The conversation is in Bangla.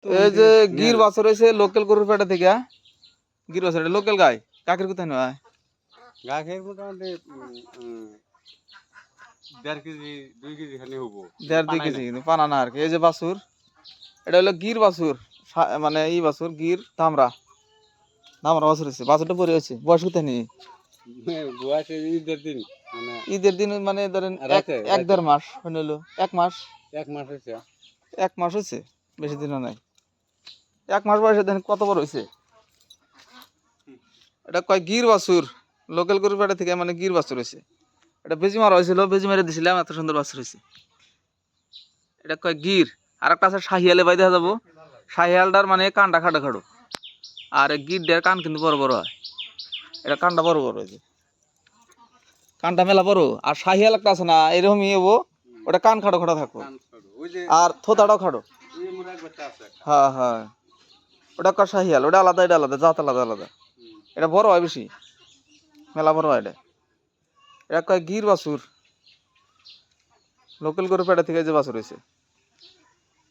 এই যে গির বাছুর হয়েছে লোকাল গরুর পেটা থেকে গির বাছুর এটা লোকাল গাই কাকের কোথায় নয় গাছের মোটামুটি 1.5 কেজি 2 কেজি খানি হবো 1.5-2 কেজি কিন্তু পানা না আর কি এই যে বাছুর এটা হলো গির বাছুর মানে এই বাছুর গির ধামরা বাছুর হয়েছে বাছুরটা পরে হয়েছে বয়স কোথায় নেই বয়সে ঈদের দিন মানে ঈদের দিন মানে ধরেন এক দেড় মাস হলো 1 মাস 1 মাস হয়েছে 1 মাস হয়েছে বেশি দিনও নাই 1 মাস বয়সে দেখেন কত বড় হয়েছে এটা কয় গির বাছুর লোকাল গরুর পেটা থেকে মানে গির বাছুর হয়েছে এটা বেজি মারা হয়েছিল বেজি মেরে দিছিলাম এত সুন্দর বাছুর হয়েছে এটা কয় গির আর একটা আছে শাহিয়ালে বাই দেখা যাবো শাহিয়ালটার মানে কানটা খাটো খাটো আর গিরটার কান কিন্তু বড় বড় হয় এটা কানটা বড় বড় হয়েছে কানটা মেলা বড় আর শাহিয়াল একটা আছে না এরকমই হবো ওটা কান খাটো খাটো থাকবো আর থোতাটাও খাটো হ্যাঁ হ্যাঁ ওটা কয় শাহিয়াল ওটা আলাদা এটা আলাদা জাত আলাদা আলাদা এটা বড় হয় বেশি মেলা বড় হয় এটা কয় গির বাছুর লোকাল গরু পেটা থেকে যে বাছুর হয়েছে